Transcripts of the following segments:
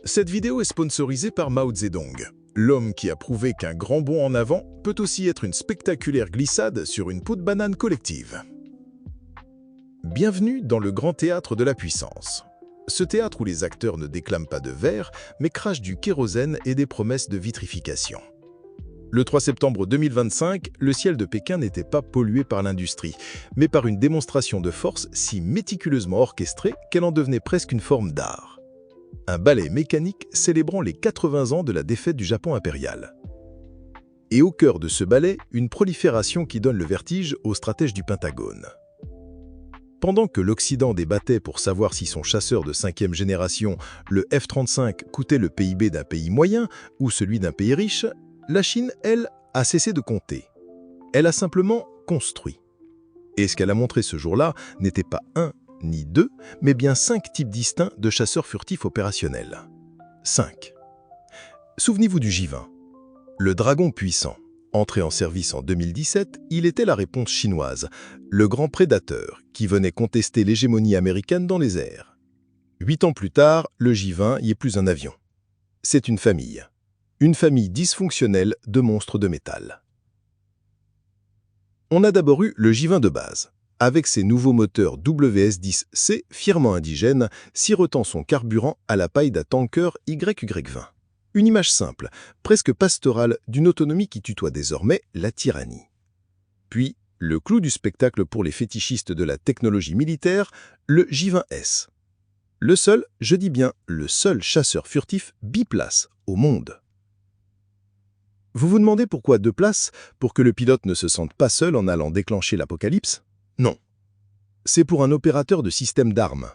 Cette vidéo est sponsorisée par Mao Zedong, l'homme qui a prouvé qu'un grand bond en avant peut aussi être une spectaculaire glissade sur une peau de banane collective. Bienvenue dans le grand théâtre de la puissance. Ce théâtre où les acteurs ne déclament pas de vers, mais crachent du kérosène et des promesses de vitrification. Le 3 septembre 2025, le ciel de Pékin n'était pas pollué par l'industrie, mais par une démonstration de force si méticuleusement orchestrée qu'elle en devenait presque une forme d'art. Un ballet mécanique célébrant les 80 ans de la défaite du Japon impérial. Et au cœur de ce ballet, une prolifération qui donne le vertige aux stratèges du Pentagone. Pendant que l'Occident débattait pour savoir si son chasseur de 5e génération, le F-35, coûtait le PIB d'un pays moyen ou celui d'un pays riche, la Chine, elle, a cessé de compter. Elle a simplement construit. Et ce qu'elle a montré ce jour-là n'était pas un ni deux, mais bien 5 types distincts de chasseurs furtifs opérationnels. 5. Souvenez-vous du J-20, le dragon puissant. Entré en service en 2017, il était la réponse chinoise, le grand prédateur qui venait contester l'hégémonie américaine dans les airs. 8 ans plus tard, le J-20 y est plus un avion. C'est une famille dysfonctionnelle de monstres de métal. On a d'abord eu le J-20 de base, avec ses nouveaux moteurs WS-10C fièrement indigènes, sirotant son carburant à la paille d'un tanker YY20. Une image simple, presque pastorale, d'une autonomie qui tutoie désormais la tyrannie. Puis, le clou du spectacle pour les fétichistes de la technologie militaire, le J-20S. Le seul, je dis bien le seul chasseur furtif biplace au monde. Vous vous demandez pourquoi 2 places, pour que le pilote ne se sente pas seul en allant déclencher l'apocalypse? Non. C'est pour un opérateur de système d'armes.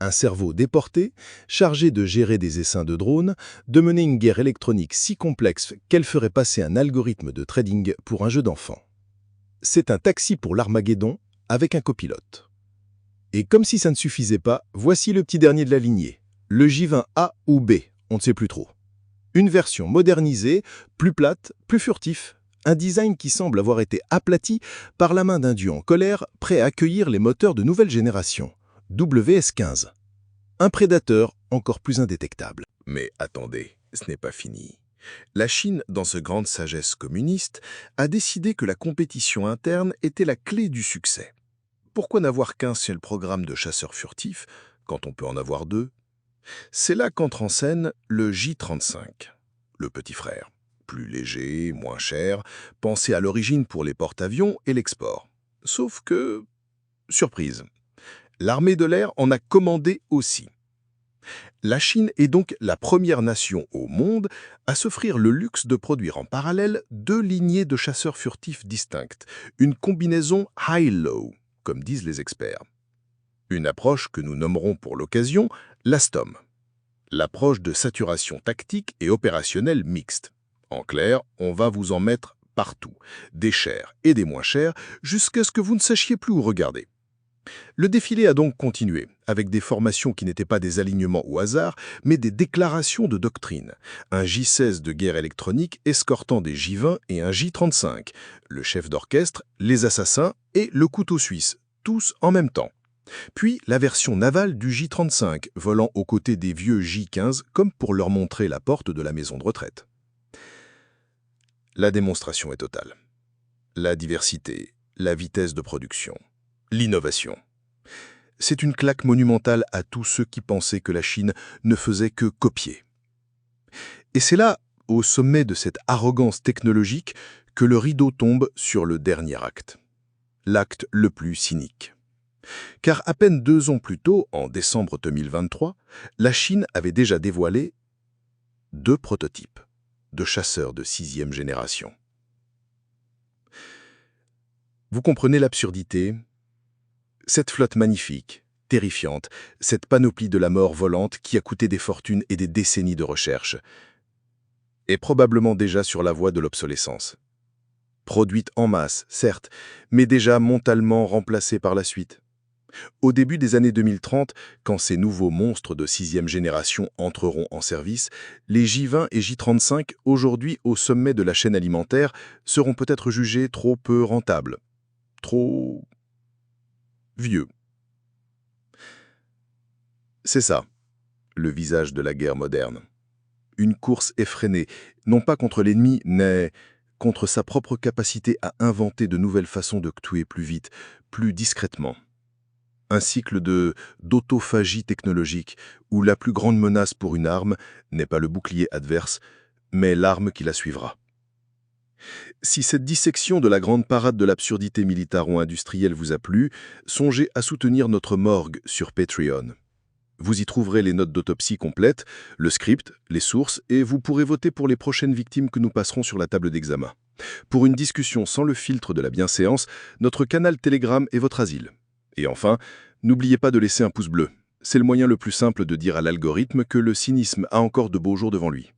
Un cerveau déporté, chargé de gérer des essaims de drones, de mener une guerre électronique si complexe qu'elle ferait passer un algorithme de trading pour un jeu d'enfant. C'est un taxi pour l'Armageddon avec un copilote. Et comme si ça ne suffisait pas, voici le petit dernier de la lignée, le J-20A ou B, on ne sait plus trop. Une version modernisée, plus plate, plus furtif, un design qui semble avoir été aplati par la main d'un dieu en colère prêt à accueillir les moteurs de nouvelle génération. WS-15. Un prédateur encore plus indétectable. Mais attendez, ce n'est pas fini. La Chine, dans sa grande sagesse communiste, a décidé que la compétition interne était la clé du succès. Pourquoi n'avoir qu'un seul programme de chasseurs furtifs quand on peut en avoir 2? C'est là qu'entre en scène le J-35, le petit frère. Plus léger, moins cher, pensé à l'origine pour les porte-avions et l'export. Sauf que, surprise, l'armée de l'air en a commandé aussi. La Chine est donc la première nation au monde à s'offrir le luxe de produire en parallèle 2 lignées de chasseurs furtifs distinctes, une combinaison high-low, comme disent les experts. Une approche que nous nommerons pour l'occasion l'ASTOM, l'approche de saturation tactique et opérationnelle mixte. En clair, on va vous en mettre partout, des chers et des moins chers, jusqu'à ce que vous ne sachiez plus où regarder. Le défilé a donc continué, avec des formations qui n'étaient pas des alignements au hasard, mais des déclarations de doctrine. Un J-16 de guerre électronique escortant des J-20 et un J-35, le chef d'orchestre, les assassins et le couteau suisse, tous en même temps. Puis la version navale du J-35, volant aux côtés des vieux J-15, comme pour leur montrer la porte de la maison de retraite. La démonstration est totale. La diversité, la vitesse de production, l'innovation. C'est une claque monumentale à tous ceux qui pensaient que la Chine ne faisait que copier. Et c'est là, au sommet de cette arrogance technologique, que le rideau tombe sur le dernier acte. L'acte le plus cynique. Car à peine 2 ans plus tôt, en décembre 2023, la Chine avait déjà dévoilé 2 prototypes de chasseurs de 6e génération. Vous comprenez l'absurdité? Cette flotte magnifique, terrifiante, cette panoplie de la mort volante qui a coûté des fortunes et des décennies de recherche, est probablement déjà sur la voie de l'obsolescence. Produite en masse, certes, mais déjà mentalement remplacée par la suite. Au début des années 2030, quand ces nouveaux monstres de 6e génération entreront en service, les J-20 et J-35, aujourd'hui au sommet de la chaîne alimentaire, seront peut-être jugés trop peu rentables, trop vieux. C'est ça. le visage de la guerre moderne. Une course effrénée, non pas contre l'ennemi, mais contre sa propre capacité à inventer de nouvelles façons de tuer plus vite, plus discrètement. Un cycle d'autophagie technologique, où la plus grande menace pour une arme n'est pas le bouclier adverse, mais l'arme qui la suivra. Si cette dissection de la grande parade de l'absurdité militaro-industrielle vous a plu, songez à soutenir notre morgue sur Patreon. Vous y trouverez les notes d'autopsie complètes, le script, les sources, et vous pourrez voter pour les prochaines victimes que nous passerons sur la table d'examen. Pour une discussion sans le filtre de la bienséance, notre canal Telegram est votre asile. Et enfin, n'oubliez pas de laisser un pouce bleu. C'est le moyen le plus simple de dire à l'algorithme que le cynisme a encore de beaux jours devant lui.